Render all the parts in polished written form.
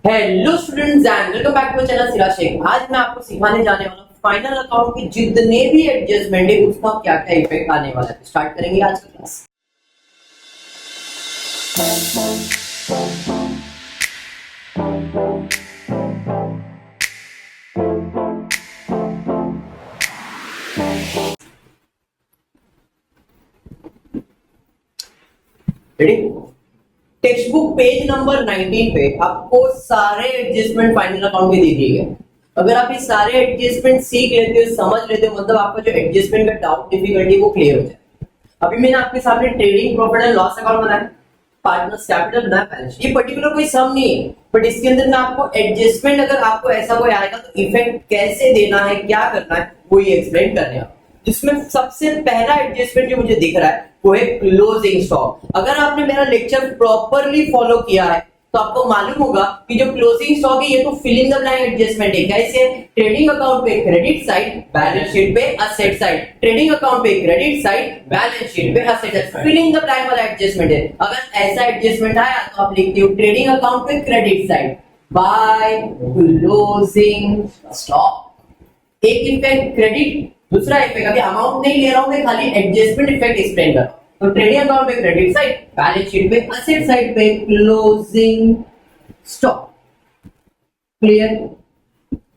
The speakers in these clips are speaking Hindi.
Hello students and welcome back to channel Sira Sheikh. आज मैं आपको सिखाने जाने वाला हूँ फाइनल अकाउंट के जितने भी एडजस्टमेंट है उसका क्या क्या इफेक्ट आने वाला है। स्टार्ट करेंगे आज का class. Ready? Text book page number 19 पे आपको सारे एडजस्टमेंट फाइनल अकाउंट में दे दिए गए। अगर आप ये सारे एडजस्टमेंट सीख लेते हो, समझ लेते हो, मतलब आपका जो एडजस्टमेंट का डाउट डिफिकल्टी वो क्लियर हो जाए। अभी मैंने आपके सामने trading profit and loss account बनाया, पार्टनर्स कैपिटल बनाया, बैलेंस। ये पर्टिकुलर कोई सम नहीं है, बट इसके अंदर मैं आपको एडजस्टमेंट अगर आपको ऐसा कोई आएगा तो इफेक्ट कैसे देना है, क्या करना है, वो ये एक्सप्लेन करने हैं। जिसमें सबसे पहला एडजस्टमेंट जो मुझे दिख रहा है वो है क्लोजिंग स्टॉक। अगर आपने मेरा लेक्चर प्रॉपरली फॉलो किया है तो आपको मालूम होगा कि जो क्लोजिंग स्टॉक है ये तो फिलिंग द ब्लैंक एडजस्टमेंट है। कैसे? ट्रेडिंग अकाउंट पे क्रेडिट साइड, बैलेंस शीट पे असेट साइड। ट्रेडिंग अकाउंट पे क्रेडिट साइड, बैलेंस शीट पे asset side, filling the blank वाला एडजस्टमेंट है। अगर ऐसा एडजस्टमेंट आया तो आप लिखते हो ट्रेडिंग अकाउंट पे credit side by closing stock. एक इफेक्ट क्रेडिट, दूसरा इफेक्ट अभी अमाउंट नहीं ले रहा हूं मैं, खाली एडजस्टमेंट इफेक्ट एक्सप्लेन कर रहा हूं। तो ट्रेडिंग अकाउंट पे क्रेडिट साइड, बैलेंस शीट पे असेट साइड पे क्लोजिंग स्टॉक। क्लियर?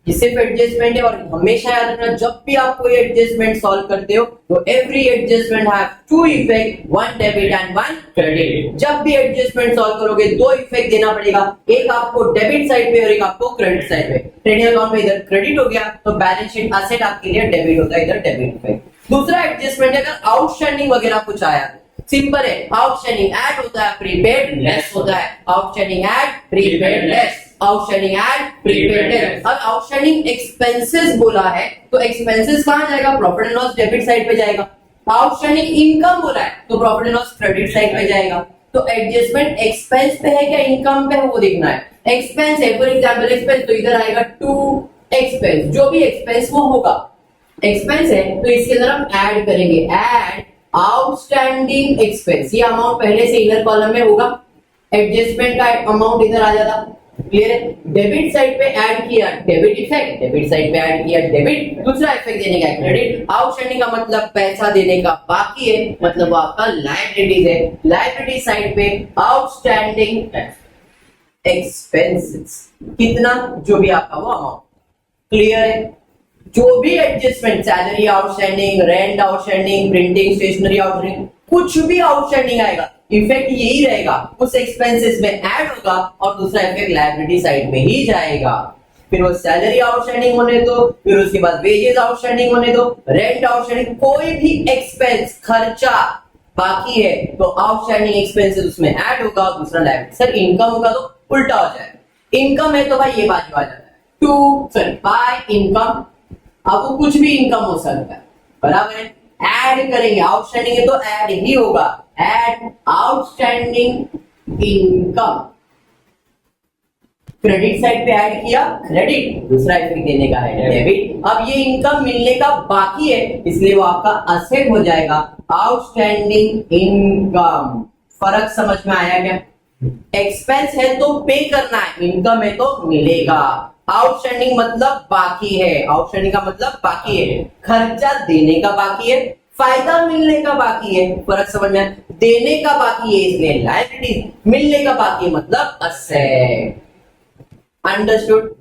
ये सिर्फ एडजस्टमेंट है और हमेशा याद रखना जब भी आप कोई एडजस्टमेंट सॉल्व करते हो तो every adjustment have two effect, one debit and one credit. जब भी एडजस्टमेंट सॉल्व करोगे दो इफेक्ट देना पड़ेगा, एक आपको डेबिट साइड पे और एक आपको क्रेडिट साइड पे। ट्रेडिंग अकाउंट में इधर क्रेडिट हो गया तो बैलेंस शीट असेट आपके लिए डेबिट होता है, इधर डेबिट इफेक्ट। दूसरा एडजस्टमेंट है अगर आउटस्टैंडिंग वगैरह कुछ आया, सिंपल है, आउटस्टैंडिंग ऐड होता है, प्रीपेड लेस होता है। Outstanding add, prepaid less, outstanding add, prepaid less. अब आउटस्टैंडिंग एक्सपेंसेस बोला है तो एक्सपेंसेस कहां जाएगा? Profit and loss debit side पे जाएगा। आउटस्टैंडिंग इनकम बोला है तो profit and loss credit side पे जाएगा। तो एडजस्टमेंट एक्सपेंस पे है क्या इनकम पे है वो देखना है। एक्सपेंस है, फॉर एग्जांपल एक्सपेंस, तो इधर आएगा टू एक्सपेंस, जो भी एक्सपेंस वो होगा। एक्सपेंस है तो इसके अंदर हम ऐड करेंगे, ऐड आउटस्टैंडिंग एक्सपेंस। ये अमाउंट पहले से इधर कॉलम में होगा, एडजस्टमेंट का अमाउंट इधर आ जाता। क्लियर है? डेबिट साइड पे ऐड किया डेबिट इफेक्ट, डेबिट साइड पे ऐड किया डेबिट, दूसरा इफेक्ट देने का क्रेडिट। आउटस्टैंडिंग का मतलब पैसा देने का बाकी है, मतलब वो आपका लायबिलिटीज है। लायबिलिटी साइड पे आउटस्टैंडिंग एक्सपेंसेस, कितना जो भी आपका वो अमाउंट। क्लियर है? जो भी adjustment, salary outstanding, rent outstanding, printing stationery outstanding, कुछ भी आउटस्टैंडिंग आएगा इफेक्ट यही रहेगा, उस एक्सपेंसेस में ऐड होगा और दूसरा इफेक्ट लायबिलिटी साइड में ही जाएगा। फिर वो सैलरी आउटस्टैंडिंग होने दो, फिर उसके बाद वेजेस आउटस्टैंडिंग होने दो, रेंट आउटस्टैंडिंग, कोई भी एक्सपेंस खर्चा बाकी है तो आउटस्टैंडिंग एक्सपेंसेस उसमें ऐड होगा, दूसरा लायबिलिटी। सर इनकम होगा तो उल्टा हो जाएगा। इनकम है तो भाई ये बाजू आ जाता है, टू सॉरी बाय इनकम। अब वो कुछ भी इनकम हो सकता है, बराबर है। ऐड करेंगे, आउटस्टैंडिंग है तो ऐड ही होगा, add outstanding income. Credit side पे ऐड किया क्रेडिट, दूसरा इफेक्ट देने का है डेबिट। अब ये इनकम मिलने का बाकी है इसलिए वो आपका असेट हो जाएगा, आउटस्टैंडिंग इनकम। फर्क समझ में आया क्या? एक्सपेंस है तो पे करना है, इनकम है तो मिलेगा। आउटस्टैंडिंग मतलब बाकी है, आउटस्टैंडिंग का मतलब बाकी है, खर्चा देने का बाकी है, फायदा मिलने का बाकी है। फर्क समझ में? देने का बाकी है इसलिए लायबिलिटी, मिलने का बाकी है मतलब असेट। अंडरस्टूड?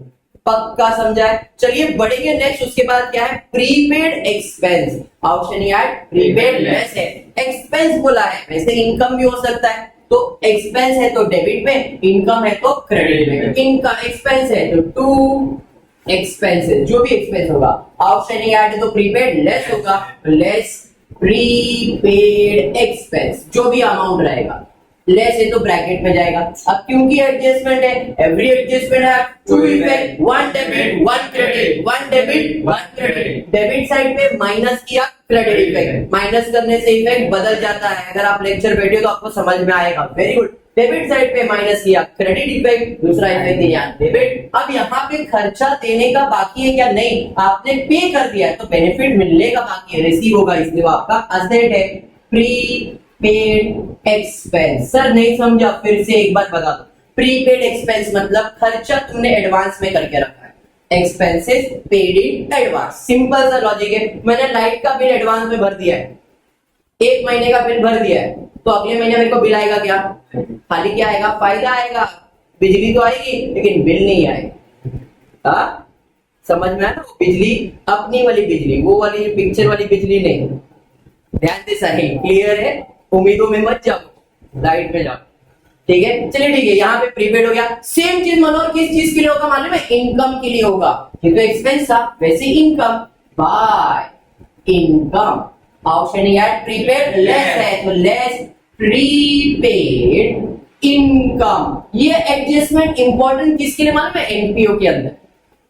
पक्का समझा है? चलिए बढ़ेंगे नेक्स्ट। उसके बाद क्या है? Prepaid expense. Outstanding add, prepaid less है, एक्सपेंस बोला है, वैसे इनकम भी हो सकता है। तो एक्सपेंस है तो डेबिट में, इनकम है तो क्रेडिट में। इनकम एक्सपेंस है तो टू एक्सपेंसेस, जो भी एक्सपेंस होगा। आउटस्टैंडिंग ऐड है तो प्रीपेड लेस होगा, लेस प्रीपेड एक्सपेंस, जो भी अमाउंट रहेगा। लेस है तो ब्रैकेट में जाएगा। अब क्योंकि एडजस्टमेंट है, एवरी एडजस्टमेंट है two effect, one debit one credit, one debit one credit. Debit side पे माइनस किया क्रेडिट इफेक्ट, माइनस करने से इफेक्ट बदल जाता है। अगर आप लेक्चर बैठे हो तो आपको समझ में आएगा। Very good. डेबिट साइड पे माइनस किया क्रेडिट इफेक्ट, दूसरा इफेक्ट दिया डेबिट। अब यहाँ पे खर्चा देने का बाकी है क्या? नहीं, आपने पे कर दिया है तो बेनिफिट मिलने का बाकी है, रिसीव होगा, इसलिए वो आपका असेट है। Pre paid expense. सर नहीं समझा, फिर से एक बार बता दो। प्रीपेड एक्सपेंस मतलब खर्चा तुमने एडवांस में करके रखा है, expenses paid in advance. Simple सा लॉजिक है, मैंने लाइट का बिल एडवांस में भर दिया है, एक महीने का बिल भर दिया है, तो अगले महीने मेरे को बिल आएगा क्या? खाली क्या आएगा? फायदा आएगा, बिजली तो आएगी लेकिन बिल नहीं आएगा। समझ में आया ना? बिजली अपनी वाली बिजली, वो वाली पिक्चर वाली बिजली नहीं। ध्यान से सही, क्लियर है? उम्मीदों में मत जाओ, लाइट में जाओ, ठीक है? चलिए ठीक है, यहाँ पे प्रीपेड हो गया। सेम चीज मनोहर किस चीज के लिए होगा मालूम है? इनकम के लिए होगा। ये तो एक्सपेंस था, वैसे income by income. Outstanding at prepaid less है तो लेस प्रीपेड इनकम। ये एडजस्टमेंट इंपॉर्टेंट किसके लिए मालूम है? एनपीओ के अंदर,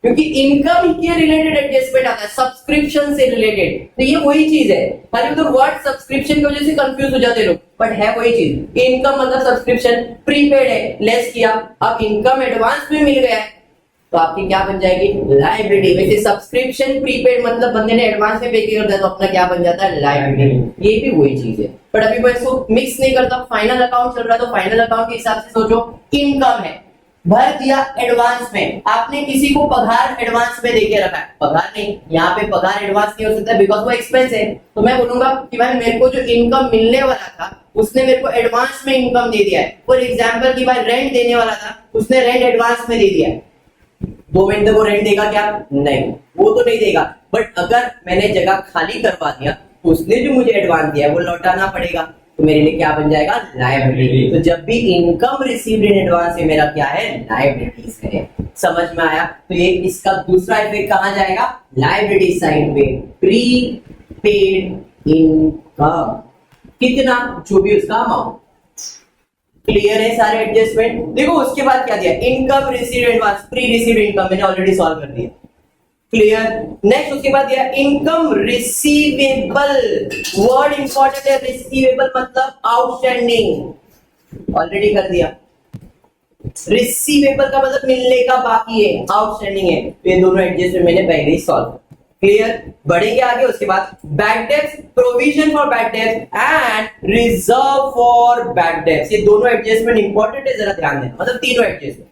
क्योंकि इनकम के रिलेटेड एडजस्टमेंट आता है, सब्सक्रिप्शन से रिलेटेड। तो ये वही चीज है, खाली उधर वर्ड सब्सक्रिप्शन की वजह से कंफ्यूज हो जाते लोग, बट है वही चीज। इनकम मतलब सब्सक्रिप्शन, प्रीपेड है, लेस किया, अब इनकम एडवांस में मिल गया है, तो आपकी क्या बन जाएगी? लायबिलिटी। वैसे सब्सक्रिप्शन प्रीपेड मतलब बंदे ने एडवांस में पे कर दिया तो अपना क्या बन जाता है? लायबिलिटी। ये भी वही चीज है, बट अभी मैं इसको मिक्स नहीं करता। फाइनल अकाउंट चल रहा है तो फाइनल अकाउंट के हिसाब से सोचो। इनकम है, भर दिया एडवांस में, आपने किसी को पगार एडवांस में देके रखा है, पगार नहीं, यहाँ पे पगार एडवांस नहीं हो सकता बिकॉज वो एक्सपेंस है। तो मैं बोलूंगा कि भाई मेरे को जो इनकम मिलने वाला था उसने मेरे को एडवांस में इनकम दे दिया है। फॉर एग्जांपल कि भाई रेंट देने वाला था, उसने रेंट एडवांस में दे दिया है। 2 महीने वो रेंट देगा क्या? नहीं, वो तो नहीं देगा, बट अगर मैंने जगह खाली करवा दिया, उसने जो मुझे एडवांस दिया है वो लौटाना पड़ेगा, तो मेरे लिए क्या बन जाएगा? लायबिलिटी। तो जब भी इनकम रिसीव्ड इन एडवांस है, मेरा क्या है? लायबिलिटीज है। समझ में आया? तो ये इसका दूसरा इफेक्ट कहां जाएगा? लायबिलिटी साइड पे, प्रीपेड इनकम। कितना? जो भी उसका अमाउंट। क्लियर है सारे एडजस्टमेंट? देखो उसके बाद क्या दिया? Income received advance, pre received income मैंने ऑलरेडी सॉल्व कर दिया। क्लियर? नेक्स्ट उसके बाद दिया इनकम रिसीवेबल। वर्ड इंपॉर्टेंट है, रिसीवेबल मतलब आउटस्टैंडिंग, ऑलरेडी कर दिया। रिसीवेबल का मतलब मिलने का बाकी है, आउटस्टैंडिंग है, तो ये दोनों एडजस्टमेंट मैंने पहले ही सॉल्व। क्लियर? बढ़ेंगे आगे। उसके बाद bad debts, provision for bad debts and reserve for bad debts. ये दोनों एडजस्टमेंट इंपॉर्टेंट है, जरा ध्यान देना। मतलब तीनों adjustment,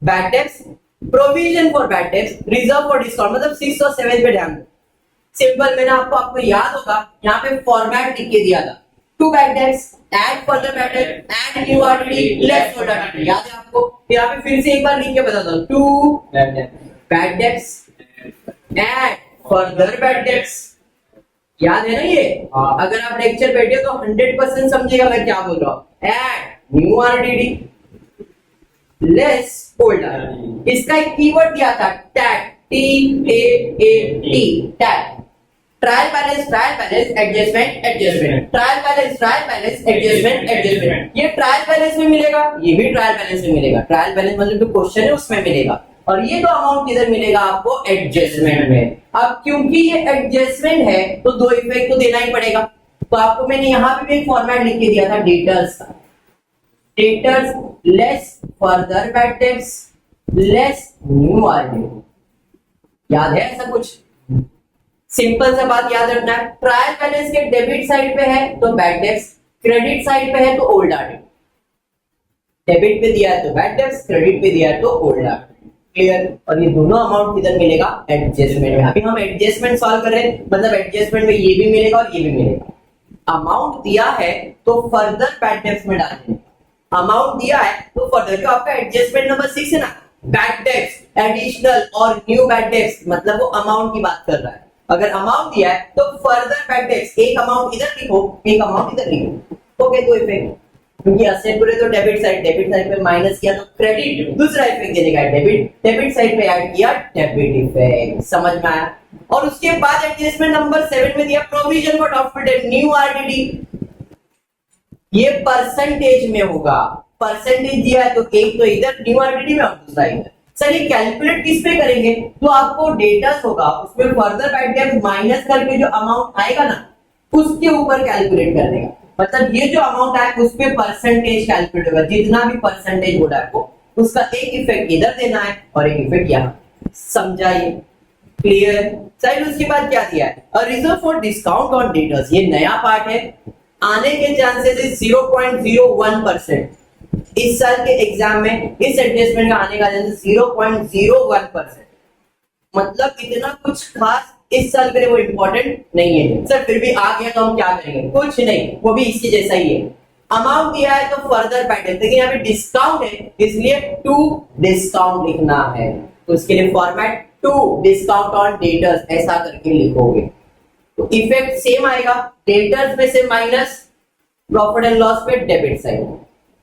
bad debts, provision for bad debts, reserve for discount, मतलब 6 और 7 पे ध्यान दो। सिंपल, मैंने आपको याद होगा यहाँ पे फॉर्मेट लिख के दिया था, to bad debts, add further bad डेब्ट, add new RTD, less further RTD. याद है आपको? यहाँ पे फिर से एक बार लिख के बताता हूँ, to bad debts, add further bad debts. याद है ना ये? अगर आप लेक्चर बैठे तो 100% समझेगा मैं क्या बोल रहा हूँ। Add new RTD, less old RTD. इसका एक कीवर्ड दिया था टैट, TAAT, टैट। Trial balance, trial balance, adjustment, adjustment, trial balance, trial balance, adjustment, adjustment. ये ट्रायल बैलेंस में मिलेगा, ये भी ट्रायल बैलेंस में मिलेगा। ट्रायल बैलेंस मतलब जो क्वेश्चन है उसमें मिलेगा, और ये तो अमाउंट किधर मिलेगा आपको? एडजस्टमेंट में। अब क्योंकि ये एडजस्टमेंट है तो दो इफेक्ट तो देना ही पड़ेगा, तो आपको मैंने यहाँ पे भी एक फॉर्मेट लिख के दिया था डेटर्स का। Debtors less further bad debts, less new RTD. याद है ऐसा कुछ? सिंपल सा बात याद रखना है, ट्रायल बैलेंस के डेबिट साइड पे है तो बैड डेब्ट्स, क्रेडिट साइड पे है तो ओल्ड आरटीडी। डेबिट पे दिया है तो बैड डेब्ट्स, क्रेडिट पे दिया है तो ओल्ड आरटीडी। क्लियर? और ये दोनों अमाउंट किधर मिलेगा? एडजस्टमेंट में। अभी हम एडजस्टमेंट सॉल्व कर रहे हैं, मतलब एडजस्टमेंट में ये भी मिलेगा और ये भी मिलेगा। अमाउंट दिया है तो फर्दर बैड डेब्ट्स में डाल देंगे, अमाउंट दिया है तो फर्दर, जो आपका एडजस्टमेंट नंबर 6 है ना, बैड डेब्ट्स, एडिशनल और न्यू बैड डेब्ट्स, मतलब वो अमाउंट की बात कर रहा है। अगर अमाउंट दिया है तो फर्दर बैड डेब्ट्स, एक अमाउंट इधर लिखो, एक अमाउंट इधर लिखो। ओके, दो इफेक्ट, क्योंकि असेट पूरे तो डेबिट साइड पे माइनस किया तो क्रेडिट, दूसरा इफेक्ट देने का डेबिट साइड पे ऐड किया डेबिट इफेक्ट। समझ में आया? और उसके बाद एडजस्टमेंट नंबर 7 में दिया provision for doubtful debt, new RTD. ये परसेंटेज में होगा, परसेंटेज दिया है तो एक तो इधर न्यू आरटीडी में और दूसरा इधर। सर ये कैलकुलेट किस पे करेंगे? तो आपको डेटा होगा उसमें फर्दर बैड डेब्ट माइनस करके जो अमाउंट आएगा ना उसके ऊपर कैलकुलेट करने का, मतलब ये जो अमाउंट आए उस पे परसेंटेज कैलकुलेट होगा, जितना भी परसेंटेज बोला है उसका एक इफेक्ट इधर देना है और एक इफेक्ट यहाँ। समझाइए? क्लियर? साइड उसके बाद क्या दिया है? A reserve for discount on debtors. ये नया पार्ट है, आने के चांसेस है 0.01%। इस साल के एग्जाम में इस एडजस्टमेंट का आने का चांस 0.01%, मतलब इतना कुछ खास इस साल के लिए वो इंपॉर्टेंट नहीं है। सर फिर भी आ गया तो हम क्या करेंगे? कुछ नहीं, वो भी इसके जैसा ही है। अमाउंट दिया है तो फर्दर पैटर्न, देखिए यहाँ पे डिस्काउंट है इसलिए टू डिस्काउंट लिखना है, तो इसके लिए format to discount on debtors ऐसा करके लिखोगे तो इफेक्ट सेम आएगा। डेटर्स में से माइनस, प्रॉफिट एंड लॉस पे डेबिट साइड,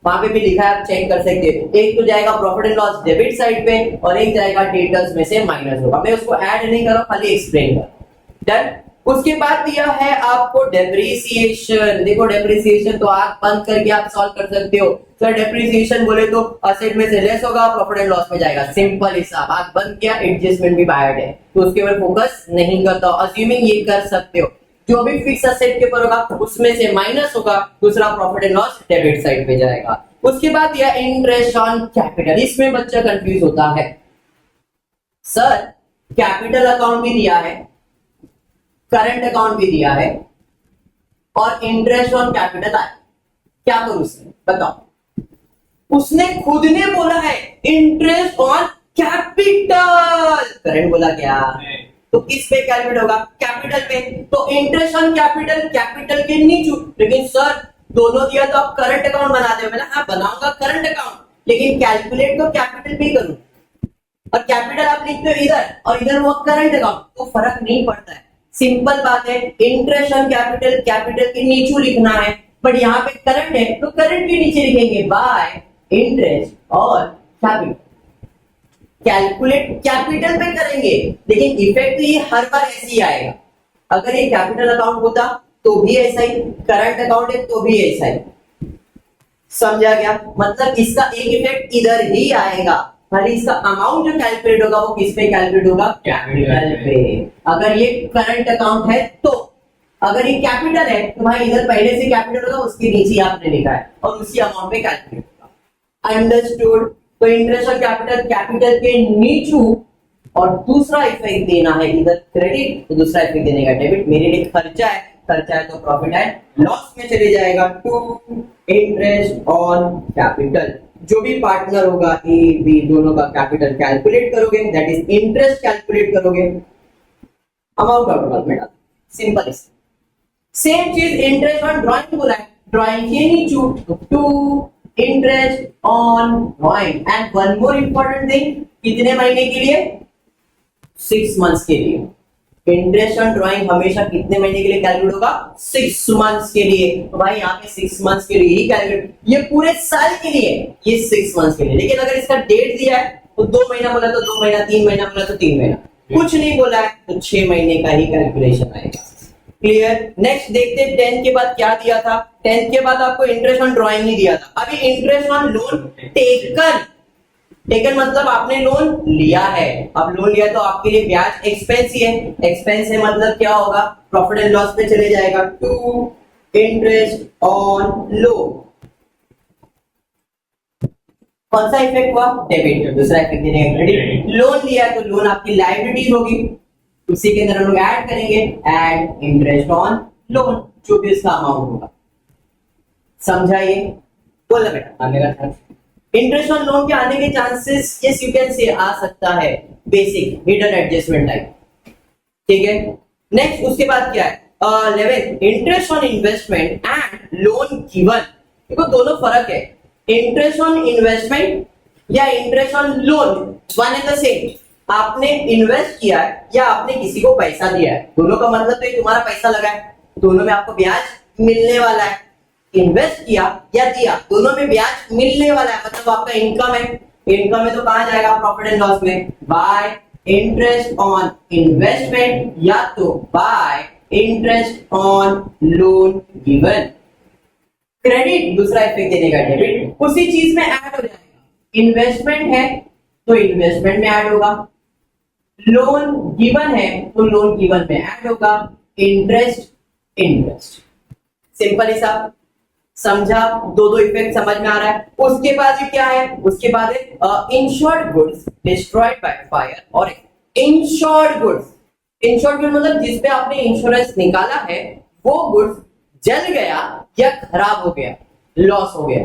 वहां पे भी लिखा है आप चेक कर सकते हो। एक तो जाएगा profit and loss debit side पे और एक जाएगा डेटर्स में से माइनस होगा। मैं उसको ऐड नहीं कर रहा, खाली एक्सप्लेन कर। डन। उसके बाद दिया है आपको डेप्रिसिएशन। देखो डेप्रिसिएशन तो आंख बंद करके आप सॉल्व कर सकते हो। सर डेप्रिसिएशन बोले तो असेट में से लेस होगा, प्रॉफिट एंड लॉस में जाएगा, सिंपल हिसाब। आंख बंद किया, एडजस्टमेंट भी बायर्ड है तो उसके ऊपर फोकस नहीं करता, अज्यूमिंग ये कर सकते हो। जो भी फिक्स असेट के ऊपर होगा उसमें से माइनस होगा, दूसरा profit and loss debit side पे जाएगा। उसके बाद दिया इंटरेस्ट ऑन कैपिटल। इसमें बच्चा कंफ्यूज होता है, सर कैपिटल अकाउंट भी दिया है, करंट अकाउंट भी दिया है और इंटरेस्ट ऑन कैपिटल आया, क्या करूं उसमें बताओ? उसने खुद ने बोला है इंटरेस्ट ऑन कैपिटल, करंट बोला क्या? तो किस पे कैलकुलेट होगा? कैपिटल पे। तो इंटरेस्ट ऑन कैपिटल, कैपिटल के नीचे। लेकिन सर दोनों दिया तो आप करंट अकाउंट बना दो। मैंने हाँ बनाऊंगा करंट अकाउंट, लेकिन कैलकुलेट तो कैपिटल पे करूं, और कैपिटल आप लिखते हो इधर और इधर वो करंट अकाउंट, तो फर्क नहीं पड़ता है। सिंपल बात है, इंटरेस्ट ऑन कैपिटल, कैपिटल के नीचे लिखना है, बट यहाँ पे करंट है तो करंट के नीचे लिखेंगे बाय इंटरेस्ट और कैपिटल। कैलकुलेट कैपिटल पे करेंगे, लेकिन इफेक्ट तो ये हर बार ऐसे ही आएगा। अगर ये कैपिटल अकाउंट होता तो भी ऐसा ही, करंट अकाउंट है तो भी ऐसा ही। समझा गया? मतलब इसका एक इफेक्ट इधर ही आएगा, खाली इसका अमाउंट जो कैलकुलेट होगा वो किस पे कैलकुलेट होगा? कैपिटल पे। अगर ये करंट अकाउंट है तो, अगर ये कैपिटल है तो भाई इधर पहले से कैपिटल होगा, उसके नीचे आपने लिखा है और उसी अमाउंट पे कैलकुलेट होगा। अंडरस्टूड? तो इंटरेस्ट ऑन कैपिटल, कैपिटल के नीचे, और दूसरा इफेक्ट देना है इधर क्रेडिट, तो दूसरा इफेक्ट देने का डेबिट। मेरे लिए खर्चा है, खर्चा है तो प्रॉफिट है लॉस में चले जाएगा टू इंटरेस्ट ऑन कैपिटल। जो भी पार्टनर होगा ए बी दोनों का कैपिटल कैलकुलेट करोगे, दैट इज इंटरेस्ट कैलकुलेट करोगे, अमाउंट का टोटल में डाल, सिंपल है। सेम चीज इंटरेस्ट ऑन ड्राइंग बोला है, ड्राइंग के नीचे to interest on drawing. And one more important thing, कितने महीने के लिए? 6 मंथ्स के लिए। इंटरेस्ट ऑन ड्राइंग हमेशा कितने महीने के लिए कैलकुलेट होगा? 6 मंथ्स के लिए। तो भाई यहाँ पे 6 मंथ्स के लिए ही कैलकुलेट, ये पूरे साल के लिए, ये 6 मंथ्स के लिए। लेकिन अगर इसका डेट दिया है तो 2 महीना बोला तो 2 महीना, 3 महीना बोला तो 3 महीना, कुछ नहीं बोला है तो 6 महीने का ही कैलकुलेशन आएगा। क्लियर? नेक्स्ट देखते हैं 10 के बाद क्या दिया था। 10 के बाद आपको इंटरेस्ट ऑन ड्राइंग ही दिया था। अभी interest on loan taken, taken मतलब आपने लोन लिया है। अब लोन लिया तो आपके लिए ब्याज एक्सपेंस ही है, एक्सपेंस है मतलब क्या होगा? प्रॉफिट एंड लॉस पे चले जाएगा टू इंटरेस्ट ऑन लोन। कौन सा इफेक्ट हुआ? डेबिट। दूसरा इफेक्ट देने का क्रेडिट। लोन लिया तो लोन आपकी लायबिलिटी होगी, उसी के अंदर हम लोग ऐड करेंगे ऐड इंटरेस्ट ऑन लोन, जो भी इसका अमाउंट होगा। समझाइए? बोला बेटा आने का चांस, इंटरेस्ट ऑन लोन के आने के chances yes you can say आ सकता है, बेसिक हिडन एडजस्टमेंट टाइप। ठीक है, नेक्स्ट उसके बाद क्या है? 11 interest on investment and loan given. देखो दोनों फर्क है, इंटरेस्ट ऑन इन्वेस्टमेंट या interest on loan one and the same. आपने इन्वेस्ट किया है या आपने किसी को पैसा दिया है, दोनों का मतलब तो तुम्हारा पैसा लगा है, दोनों में आपको ब्याज मिलने वाला है। इन्वेस्ट किया या दिया, दोनों में ब्याज मिलने वाला है, मतलब आपका इनकम है। इनकम में तो कहां जाएगा? प्रॉफिट एंड लॉस में, बाय इंटरेस्ट ऑन इन्वेस्टमेंट या तो bye interest on loan given. Credit दूसरा इफेक्ट देने का डेबिट, उसी चीज में ऐड हो जाएगा। इन्वेस्टमेंट है तो इन्वेस्टमेंट में ऐड होगा, लोन गिवन है तो लोन गिवन में ऐड होगा, इंटरेस्ट इंटरेस्ट। सिंपल हिसाब। समझा? दो इफेक्ट समझ में आ रहा है? उसके बाद ये क्या है? उसके बाद है insured goods destroyed by fire और इंश्योर्ड गुड्स। इंश्योर्ड गुड्स मतलब जिसपे आपने इंश्योरेंस निकाला है वो गुड्स जल गया या खराब हो गया, लॉस हो गया,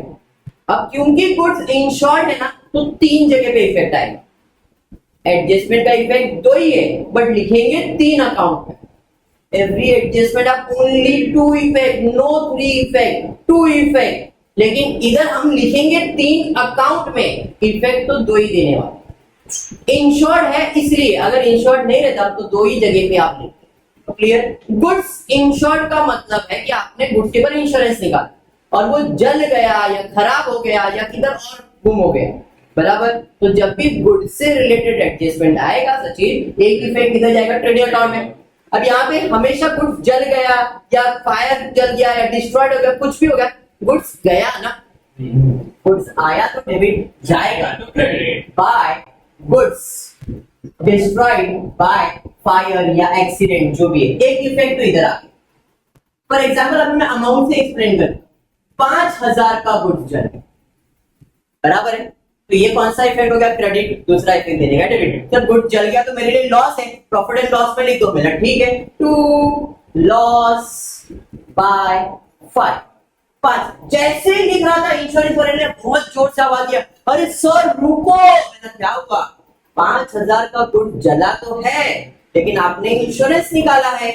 अब क्योंकि गुड्स इंश्योर्ड है ना, तो तीन जगह पे इफेक्ट आएगा। एडजस्टमेंट का इफेक्ट दो ही है, बट लिखेंगे तीन अकाउंट में। Every adjustment of only two effect, no three effect, two effect. लेकिन इधर हम लिखेंगे तीन अकाउंट में, इफेक्ट तो दो ही देने वाले। इंश्योर्ड है इसलिए, अगर इंश्योर्ड नहीं रहता तो दो ही जगह पे आप लिखते। क्लियर? गुड्स इंश्योर्ड का मतलब है कि आपने गुड्स के ऊपर इंश्योरेंस निकाला और वो जल गया या खराब हो गया या किधर और गुम हो गया, बराबर। तो जब भी गुड्स से रिलेटेड एडजस्टमेंट आएगा सचिन, एक इफेक्ट किधर जाएगा? ट्रेडिंग अकाउंट में। अब यहाँ पे हमेशा गुड्स जल गया या फायर जल गया या डिस्ट्रॉयड हो गया, कुछ भी हो गया, गुड्स गया ना, गुड्स आया तो डेबिट जाएगा तो credit. By goods destroyed by fire या एक्सीडेंट जो भी है, एक इफेक्ट तो इधर आ गया। फॉर एग्जाम्पल अब मैं अमाउंट से एक्सप्लेन कर, 5,000 का गुड्स जल गया, बराबर है। तो ये कौन सा इफेक्ट हो गया? क्रेडिट। दूसरा इफेक्ट देने का डेबिट। जब गुड जल गया तो मेरे लिए लॉस है, प्रॉफिट एंड लॉस में लिख दो मेरा, ठीक है। To loss by 5। जैसे ही लिख रहा था इंश्योरेंस वाले ने बहुत जोर से आवाज दिया, अरे सर रुको। मैंने क्या हुआ? 5,000 का गुड जला तो है, लेकिन आपने इंश्योरेंस निकाला है,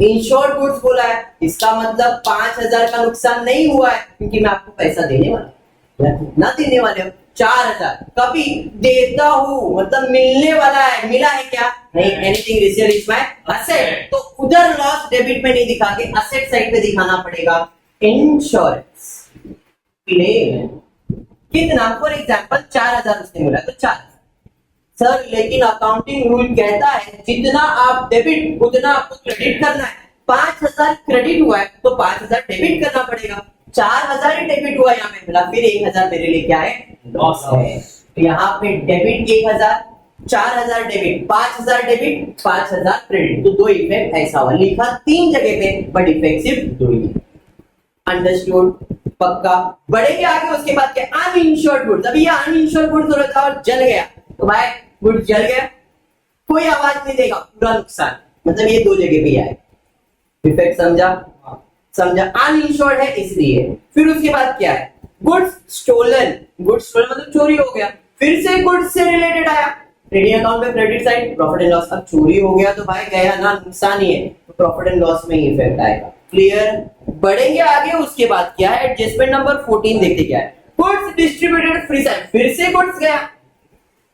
इंश्योर्ड गुड्स बोला है, इसका मतलब 5,000 का नुकसान नहीं हुआ है, क्योंकि मैं आपको पैसा देने वाला कितना देने वाले हो? 4,000। कभी देता हूं मतलब मिलने वाला है, मिला है क्या? नहीं। Anything received is my asset, तो उधर लॉस डेबिट में नहीं दिखा के असेट साइड पे दिखाना पड़ेगा। इंश्योरेंस क्लेम कितना? फॉर एग्जांपल 4,000 उसने बोला तो 4। सर लेकिन अकाउंटिंग रूल कहता है जितना आप डेबिट उतना आपको क्रेडिट करना है। 5,000 क्रेडिट हुआ है तो 5,000 डेबिट करना पड़ेगा। 4,000 ही डेबिट हुआ यहाँ पे मिला, फिर 1,000 मेरे लिए क्या है? लॉस है। तो यहाँ पे डेबिट 1,000, 4,000 डेबिट, 5,000 डेबिट, 5,000 क्रेडिट, तो दो इफेक्ट ऐसा हुआ। लिखा तीन जगह पे बट इफेक्ट सिर्फ दो ही। अंडरस्टूड? पक्का? बढ़ेंगे आगे उसके बाद क्या? Uninsured goods. अभी ये अनइंश्योर्ड गुड्स हो रहा था और जल गया, तो भाई गुड्स जल गया, कोई आवाज नहीं देगा, पूरा नुकसान, मतलब ये दो जगह पे आए। इफेक्ट समझा? समझा? अनइंश्योर्ड है इसलिए। फिर उसके बाद क्या है? Goods stolen. गुड्स स्टोलन मतलब चोरी हो गया, फिर से गुड्स से रिलेटेड आया, ट्रेडिंग अकाउंट में credit side, profit and loss. अब चोरी हो गया तो भाई गया ना, नुकसान ही है, तो प्रॉफिट एंड लॉस में ही इफेक्ट आएगा। क्लियर? बढ़ेंगे आगे उसके बाद क्या है? एडजस्टमेंट नंबर 14 देखते क्या है? गुड्स डिस्ट्रीब्यूटेड फ्री साइड, फिर से गुड्स गया,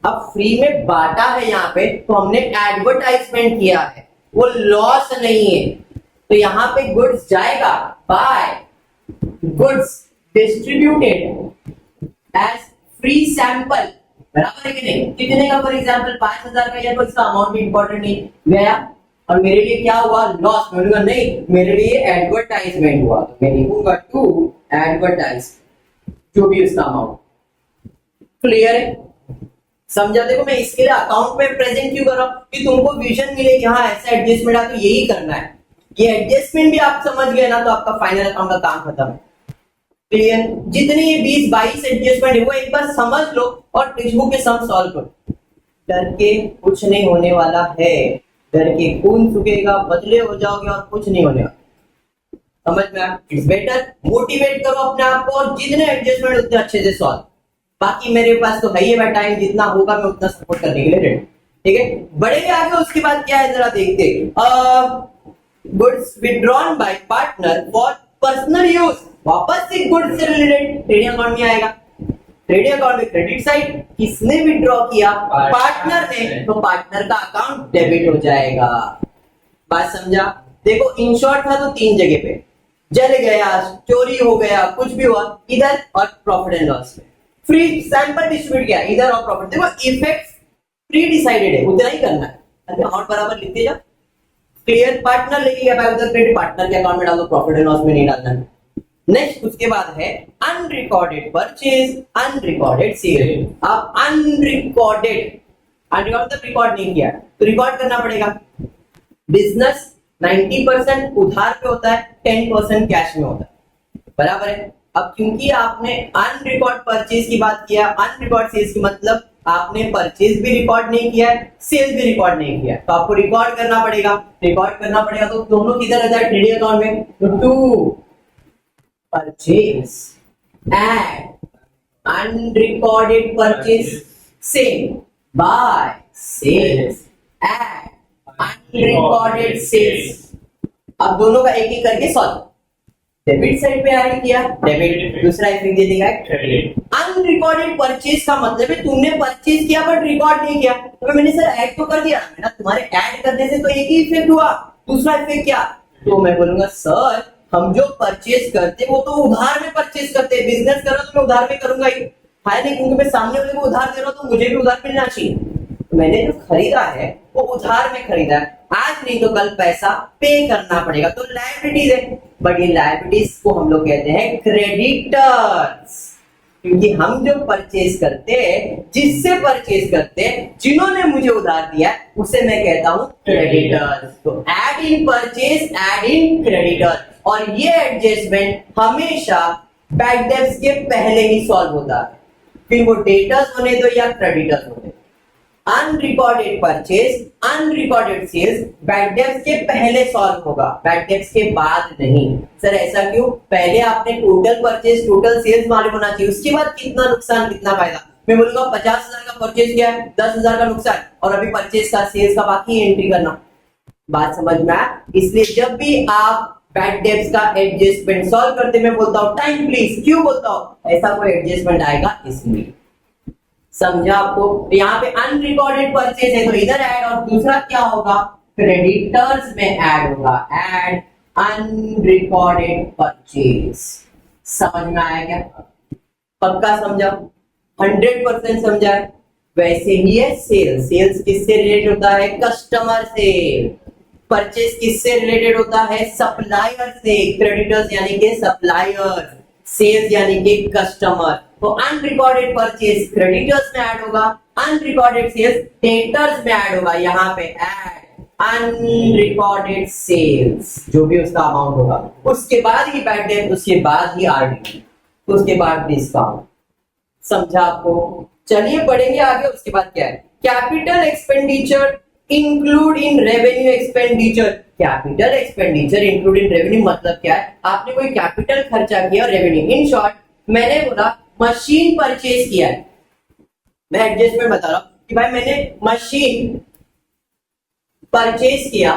अब फ्री में बांटा है यहाँ पे, तो हमने एडवर्टाइजमेंट किया है, वो लॉस नहीं है, तो यहाँ पे गुड्स जाएगा by goods distributed as free sample, बराबर है कि नहीं? कितने का? फॉर एग्जांपल 5,000 का, या तो इसका अमाउंट भी इंपॉर्टेंट नहीं गया, और मेरे लिए क्या हुआ? लॉस। मैं बोलूंगा नहीं, मेरे लिए एडवर्टाइजमेंट हुआ, तो मैं लिखूंगा टू एडवर्टाइज जो भी उसका अमाउंट। क्लियर है? समझा? देखो मैं इसके लिए अकाउंट में प्रेजेंट क्यों कर रहा हूं कि तुमको विजन मिले कि हाँ ऐसा एडजस्टमेंट है तो यही करना है। ये एडजस्टमेंट भी आप समझ गए ना, तो आपका फाइनल अकाउंट का काम खत्म है। क्लियर? जितने ये 20-22 एडजस्टमेंट है वो एक बार समझ लो और टेक्स्ट बुक के सम सॉल्व करो। डर के कुछ नहीं होने वाला है, डर के खून सूखेगा, बदले हो जाओगे और कुछ नहीं होने वाला। समझ में? इट्स बेटर मोटिवेट करो अपने आप को और जितने एडजस्टमेंट उतने अच्छे से सॉल्व। बाकी मेरे पास तो है ही मैं टाइम, जितना होगा मैं उतना सपोर्ट करने के लिए रेडी। ठीक है? बढ़ेंगे आगे उसके बाद क्या है जरा देखते। Goods withdrawn bye partner for personal use, वापस से गुड्स से रिलेटेड ट्रेडिंग अकाउंट में आएगा। ट्रेडिंग अकाउंट में क्रेडिट साइड, किसने विथड्रॉ किया? पार्टनर ने, तो पार्टनर का अकाउंट डेबिट हो जाएगा। बात समझा? देखो इंश्योर्ड था तो तीन जगह पे, जल गया, चोरी हो गया, कुछ भी हुआ, इधर और प्रॉफिट एंड लॉस में। फ्री सैंपल डिस्ट्रीब्यूट किया, इधर और प्रॉफिट। देखो इफेक्ट्स प्री डिसाइडेड है, उतना ही करना है, अमाउंट बराबर लिखते जाओ। क्लियर? पार्टनर लेके गया उधर क्रेडिट, पार्टनर के अकाउंट में डाल दो, प्रॉफिट एंड लॉस में नहीं डालना है। नेक्स्ट उसके बाद है अनरिकॉर्डेड परचेज, अनरिकॉर्डेड सेल। अब अनरिकॉर्डेड मतलब रिकॉर्ड नहीं किया, तो रिकॉर्ड करना पड़ेगा। बिजनेस 90% उधार पे होता है, 10% कैश में होता है, बराबर है। अब क्योंकि आपने अनरिकॉर्ड परचेज की बात किया, अनरिकॉर्ड सेल्स की मतलब आपने परचेज भी रिकॉर्ड नहीं किया है, सेल भी रिकॉर्ड नहीं किया, तो आपको रिकॉर्ड करना पड़ेगा। रिकॉर्ड करना पड़ेगा तो दोनों किधर रहता है? ट्रेडिंग अकाउंट में। तो to purchase and unrecorded purchase same by sales add unrecorded sales. अब दोनों का एक एक करके सॉल्व। डेबिट साइड पे ऐड किया डेबिट, दूसरा इफेक्ट दे देगा क्रेडिट। अनरिकॉर्डेड परचेज का मतलब है तुमने परचेज किया बट रिकॉर्ड नहीं किया। तो मैंने सर ऐड तो कर दिया ना, तुम्हारे ऐड करने से तो एक ही इफेक्ट हुआ, दूसरा इफेक्ट क्या? तो मैं बोलूंगा सर हम जो परचेज करते वो तो उधार में परचेज करते हैं, बिजनेस कर रहा तो मैं उधार में करूंगा ही है नहीं, क्योंकि मैं सामने वाले को उधार दे रहा हूं तो मुझे भी उधार मिलना चाहिए। तो मैंने जो खरीदा है वो उधार में खरीदा है, आज नहीं तो कल पैसा पे करना पड़ेगा, तो लायबिलिटीज है। बट ये लायबिलिटीज को हम लोग कहते हैं क्रेडिटर्स, क्योंकि हम जो परचेज करते हैं, जिससे परचेज करते हैं, जिन्होंने मुझे उधार दिया उसे मैं कहता हूं क्रेडिटर्स। तो add in purchase, add in creditor, और ये एडजस्टमेंट हमेशा बैड डेब्ट्स के पहले ही सॉल्व होता है, फिर वो डेटर्स होने दो या क्रेडिटर्स होने दो। Unrecorded purchase, unrecorded sales bad debts के पहले सॉल्व होगा, बैड डेब्ट्स के बाद नहीं। सर ऐसा क्यों? पहले आपने टोटल परचेज टोटल सेल्स मालूम होना चाहिए, उसके बाद कितना नुकसान कितना फायदा। मैं बोलूंगा 50,000 का परचेज किया है, 10,000 का नुकसान, और अभी परचेज का सेल्स का बाकी एंट्री करना। बात समझ में आया? इसलिए जब भी आप बैड डेब्ट्स का एडजस्टमेंट सॉल्व करते मैं बोलता हूं टाइम प्लीज। क्यों बोलता हूं? ऐसा कोई एडजस्टमेंट आएगा इसलिए। समझा आपको? यहाँ पे अनरिकॉर्डेड परचेज है तो इधर ऐड, और दूसरा क्या होगा? क्रेडिटर्स में ऐड होगा, ऐड अनरिकॉर्डेड परचेज। समझ में आया क्या? पक्का समझा? 100% समझा है? वैसे ही है सेल्स। सेल्स किससे रिलेटेड होता है? कस्टमर से। परचेज किससे रिलेटेड होता है? सप्लायर से। क्रेडिटर्स यानी कि सप्लायर, सेल्स यानी कि कस्टमर। तो अनरिकॉर्डेड परचेज क्रेडिटर्स में ऐड होगा, अनरिकॉर्डेड सेल्स डेटर्स में ऐड होगा। यहाँ पे ऐड अनरिकॉर्डेड सेल्स, जो भी उसका अमाउंट होगा, उसके बाद ही बैड डेट, उसके बाद ही आरडी, उसके बाद डिस्काउंट। समझा आपको? चलिए पढ़ेंगे आगे। उसके बाद क्या है? Capital expenditure include in revenue expenditure. Capital expenditure include in revenue मतलब क्या है? आपने कोई कैपिटल खर्चा किया और रेवेन्यू। इन शॉर्ट मैंने बोला मशीन परचेज किया है, मैं एडजस्टमेंट बता रहा हूं कि भाई मैंने मशीन परचेज किया,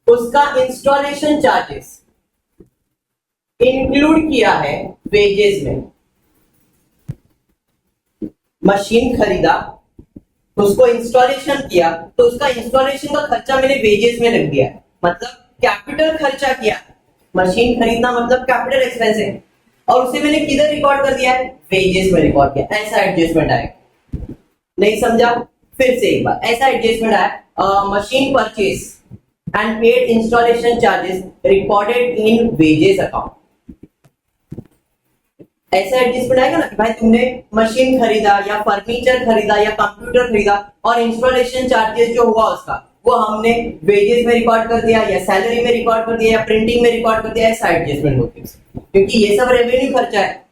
उसका इंस्टॉलेशन चार्जेस इंक्लूड किया है वेजेस में। मशीन खरीदा, उसको इंस्टॉलेशन किया, तो उसका इंस्टॉलेशन का खर्चा मैंने वेजेस में लग दिया, मतलब कैपिटल खर्चा किया। मशीन खरीदना मतलब कैपिटल एक्सपेंस है, और उसे मैंने किधर रिकॉर्ड कर दिया है? वेजेस में रिकॉर्ड किया। ऐसा एडजस्टमेंट आएगा। नहीं समझा? फिर से एक बार ऐसा एडजस्टमेंट आया, machine purchase and paid installation charges recorded in wages account. ऐसा एडजस्टमेंट आएगा ना कि भाई तुमने मशीन खरीदा या फर्नीचर खरीदा या कंप्यूटर खरीदा, और इंस्टॉलेशन चार्जेस जो हुआ उसका वो हमने वेजेस में रिकॉर्ड कर दिया, या सैलरी में रिकॉर्ड कर दिया, या प्रिंटिंग में रिकॉर्ड कर दिया। ऐसा एडजस्टमेंट होती है, क्योंकि ये सब रेवेन्यू खर्चा है।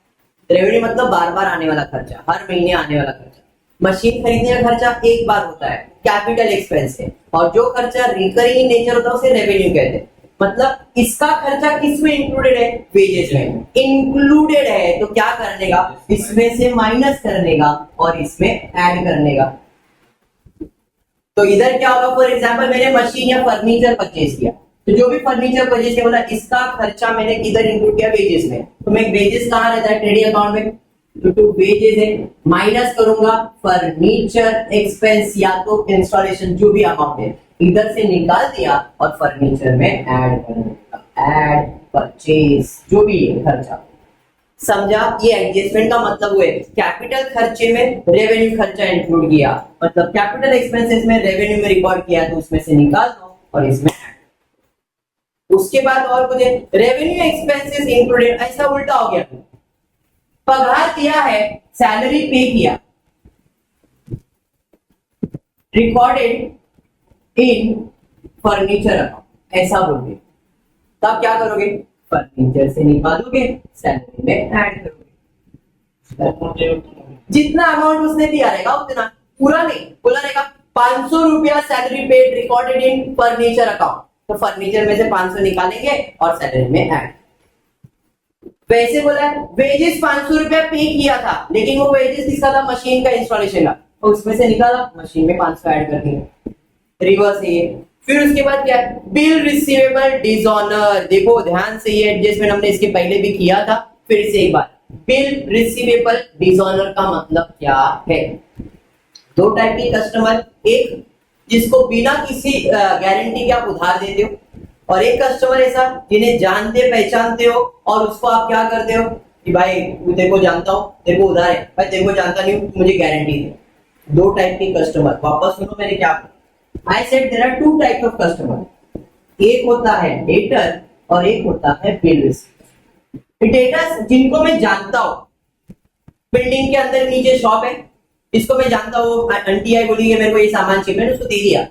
रेवेन्यू मतलब बार बार आने वाला खर्चा, हर महीने आने वाला खर्चा। मशीन खरीदने का खर्चा एक बार होता है, कैपिटल एक्सपेंस है, और जो खर्चा रिकरिंग नेचर होता है उसे रेवेन्यू कहते हैं। मतलब इसका खर्चा किसमें इंक्लूडेड है? वेजेस में इंक्लूडेड है, तो क्या करने का? इसमें से माइनस करने का और इसमें ऐड करने का। तो इधर क्या होगा? फॉर एग्जांपल मैंने मशीन या फर्नीचर परचेज किया, तो जो भी फर्नीचर परचेज किया बोला इसका खर्चा मैंने किधर इंक्लूड किया? वेजेस में। तो मैं वेजेस कहां रहता है? ट्रेडिंग अकाउंट में। तो वेजेस है, माइनस करूंगा फर्नीचर एक्सपेंस या तो इंस्टॉलेशन, जो भी अमाउंट है इधर से निकाल दिया और फर्नीचर में ऐड करने, ऐड परचेज, जो भी है खर्चा। समझा? ये एडजस्टमेंट का मतलब हुए कैपिटल खर्चे में रेवेन्यू खर्चा इंक्लूड किया, मतलब कैपिटल एक्सपेंसेस में रेवेन्यू में रिकॉर्ड किया, तो उसमें से निकाल दो और इसमें ऐड। उसके बाद और कुछ रेवेन्यू एक्सपेंसेस इंक्लूडेड, ऐसा उल्टा हो गया। पगार दिया है, सैलरी पे किया, रिकॉर्डेड इन फर्नीचर अकाउंट, ऐसा बोलोगे। तब क्या करोगे? फर्नीचर से निकालोगे, सैलरी में ऐड करोगे। जितना अमाउंट उसने दिया रहेगा उतना, पूरा नहीं, बोला रहेगा 500 रुपया salary paid recorded in furniture account, तो फर्नीचर में से 500 निकालेंगे और सैलरी में ऐड। वैसे बोला है वेजेस 500 रुपया पे किया था, लेकिन वो वेजेस किसका था? मशीन का, इंस्टॉलेशन का, तो उसमें से निकाला, मशीन में 500 ऐड कर दिया, रिवर्स है ये। फिर उसके बाद क्या है? Bill receivable dishonour. देखो ध्यान से, ये एडजस्टमेंट हमने इसके पहले भी किया था, फिर से एक बार। बिल रिसीवेबल डिसऑनर का मतलब क्या है? दो टाइप के कस्टमर, एक जिसको बिना किसी गारंटी के आप उधार देते हो, और एक कस्टमर ऐसा जिन्हें जानते पहचानते हो और उसको आप क्या करते हो कि भाई तेरे को जानता हूं, तेरे को उधार है, भाई तेरे को जानता नहीं हूं, मुझे गारंटी दे। दो टाइप के कस्टमर। वापस सुनो मैंने क्या, I said there are two type of customer. एक होता है डेटर और एक होता है बिल रिसीवर। डेटर्स जिनको मैं जानता हूं, बिल्डिंग के अंदर नीचे शॉप है, इसको मैं जानता हूँ, आंटी आई बोली मेरे को ये सामान चाहिए, मैंने उसको दे दिया,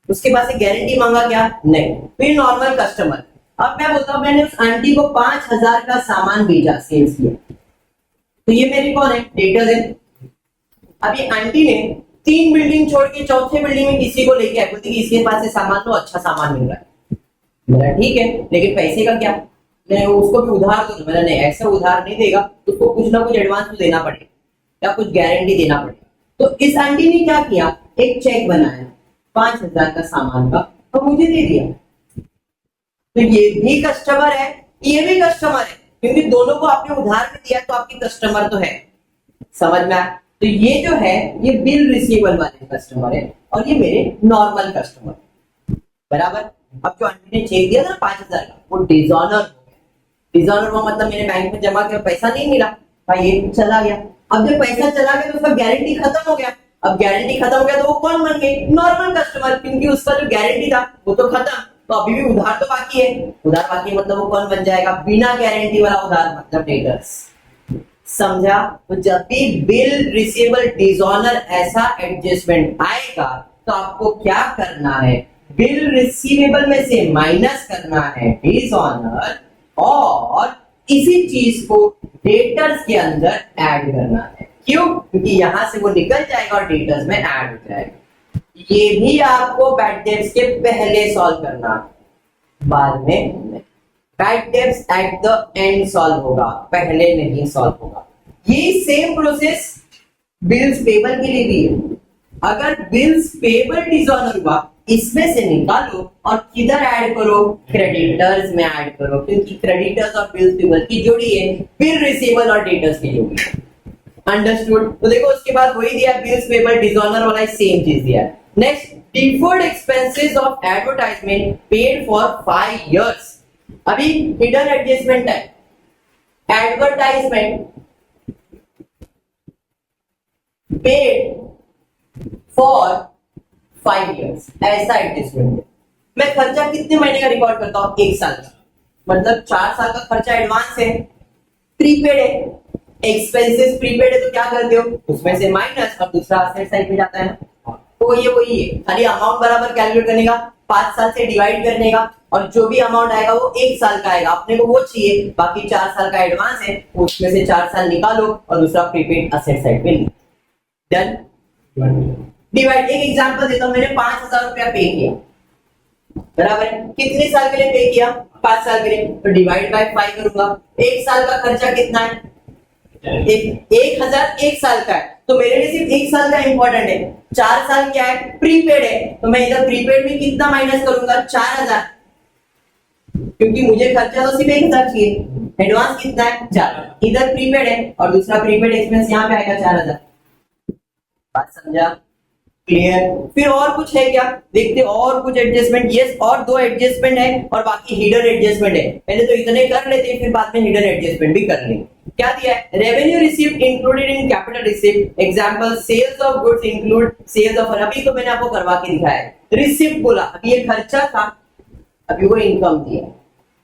उसके पास से गारंटी मांगा क्या? नहीं। फिर नॉर्मल कस्टमर, अब मैं बोलता हूँ मैंने उस आंटी को 5000 का सामान भेजा, सेल्स किया, तो ये मेरी कौन है? डेटर्स है। अब ये आंटी ने 3 बिल्डिंग छोड़ के चौथे बिल्डिंग में किसी को लेके आई, बोलती कि इसके पास से सामान लो, अच्छा सामान मिल रहा है। मेरा ठीक है, लेकिन पैसे का क्या? मैं उसको भी उधार दूं? मैंने नहीं, ऐसा उधार नहीं देगा, उसको कुछ ना कुछ एडवांस तो देना पड़ेगा या कुछ गारंटी देना पड़ेगा। तो इस आंटी ने क्या किया? एक चेक बनाया 5000 का सामान का और मुझे दे दिया। तो ये भी कस्टमर है, ये भी कस्टमर है, क्योंकि दोनों को आपने उधार में दिया, तो आपके कस्टमर तो है। समझ में आया? तो ये जो है ये बिल रिसीवेबल वाले कस्टमर है और ये मेरे नॉर्मल कस्टमर, बराबर। अब जो आंटी ने चेक दिया था 5000 का, वो डिसऑनर हो गया। डिसऑनर हुआ मतलब मेरे बैंक में जमा किया, पैसा नहीं मिला, भाई ये चला गया। अब जब पैसा चला गया तो उसका गारंटी खत्म हो गया। अब गारंटी खत्म हो गया तो वो कौन बन गए? नॉर्मल कस्टमर, क्योंकि उसका जो गारंटी था वो तो खत्म, तो अभी भी उधार तो बाकी है। उधार बाकी मतलब वो कौन बन जाएगा? बिना गारंटी वाला उधार, मतलब डेटर्स। समझा? तो जब भी बिल रिसीवेबल डिसऑनर ऐसा एडजस्टमेंट आएगा तो आपको क्या करना है? बिल रिसीवेबल में से माइनस करना है डिसऑनर और इसी चीज को डेटर्स के अंदर ऐड करना है। क्यों? क्योंकि यहां से वो निकल जाएगा और डेटर्स में ऐड हो जाएगा। ये भी आपको बैड डेट्स के पहले सॉल्व करना है, बाद में bad debts at the end solve होगा, पहले नहीं सॉल्व होगा। ये सेम प्रोसेस बिल्स पेबल के लिए भी है। अगर बिल्स पेबल डिसऑनर हुआ, इसमें से निकालो और किधर ऐड करो? क्रेडिटर्स में ऐड करो, क्योंकि क्रेडिटर्स और बिल्स पेबल की जोड़ी है, बिल रिसीवेबल और डेटर्स की जोड़ी है। अंडरस्टूड? तो देखो उसके बाद वही दिया, बिल्स पेबल डिसऑनर वाला सेम चीज दिया। Next, deferred expenses of advertisement paid for 5 years. अभी हिडन एडजस्टमेंट है, एडवर्टाइजमेंट पेड फॉर 5 इयर्स, ऐसा एडजस्टमेंट है। मैं खर्चा कितने महीने का रिकॉर्ड करता हूं? 1 साल का, मतलब 4 साल का खर्चा एडवांस है, प्रीपेड है। एक्सपेंसेस प्रीपेड है तो क्या करते हो? उसमें से माइनस और दूसरा असेट साइड में जाता है ना। तो ये वही है, खाली अमाउंट बराबर कैलकुलेट करने का, 5 साल से डिवाइड करने का, और जो भी अमाउंट आएगा वो 1 साल का आएगा, अपने को वो चाहिए, बाकी 4 साल का एडवांस है, उसमें से 4 साल निकालो और दूसरा प्रीपेड असेट साइड में। डन? डिवाइड। एक एग्जांपल देता हूं, मैंने 5000 रुपया पे किया, बराबर, कितने साल के लिए पे किया? 5 साल के लिए, तो डिवाइड बाय 5 करूंगा। 1 साल का खर्चा कितना है? 1000 1 साल का है, तो मेरे लिए सिर्फ 1 साल का इंपॉर्टेंट है। 4 साल क्या है? प्रीपेड है, तो मैं इधर प्रीपेड में कितना माइनस करूंगा? 4000, क्योंकि मुझे खर्चा तो सिर्फ 1000 चाहिए, एडवांस कितना है? 4। इधर प्रीपेड है और दूसरा प्रीपेड एक्सपेंस यहाँ पे आएगा 4000। बात समझा? क्लियर? फिर और कुछ है क्या? देखते और कुछ एडजस्टमेंट। यस, और 2 एडजस्टमेंट है और बाकी हिडन एडजस्टमेंट है। पहले तो इतने कर लेते हैं, फिर बाद में हिडन एडजस्टमेंट भी कर लेंगे। क्या दिया है? Revenue received included in capital received. Example, sales of goods include sales of, अभी तो मैंने आपको करवा के दिखाया है। रिसीव्ड बोला, अभी ये खर्चा था, अभी वो इनकम दिया।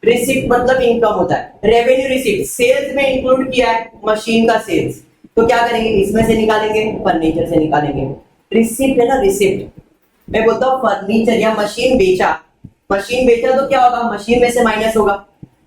रिसीव्ड मतलब इनकम होता है। रेवेन्यू रिसीव्ड, सेल्स में इंक्लूड किया है मशीन का सेल्स, तो क्या करेंगे? इसमें से निकालेंगे, फर्नीचर से निकालेंगे। रिसिप्ट है ना, रिसिप्ट। मैं बोलता हूँ फर्नीचर या मशीन बेचा, मशीन बेचा तो क्या होगा? मशीन में से माइनस होगा,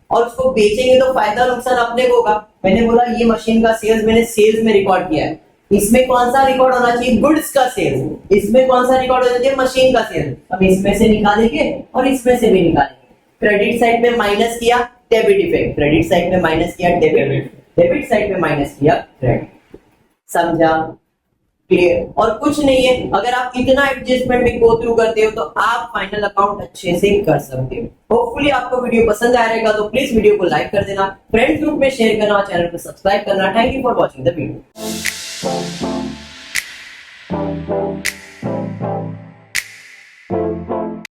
और उसको बेचेंगे तो फायदा नुकसान अपने को होगा। मैंने बोला ये मशीन का सेल्स मैंने सेल्स में रिकॉर्ड किया है, इसमें कौन सा रिकॉर्ड होना चाहिए? गुड्स का सेल्स। इसमें कौन सा रिकॉर्ड होना चाहिए? मशीन का सेल्स। अब इसमें से निकालेंगे और इसमें से भी निकालेंगे। क्रेडिट साइड में माइनस किया, डेबिट इफेक्ट, क्रेडिट साइड में माइनस किया डेबिट, डेबिट साइड में माइनस किया क्रेडिट। समझा? क्लियर? और कुछ नहीं है, अगर आप इतना एडजस्टमेंट भी गो थ्रू करते हो तो आप फाइनल अकाउंट अच्छे से कर सकते हो। होपफुली आपको वीडियो पसंद आया रहेगा, तो प्लीज वीडियो को लाइक कर देना, फ्रेंड्स ग्रुप में शेयर करना और चैनल को सब्सक्राइब करना। Thank you for watching the video.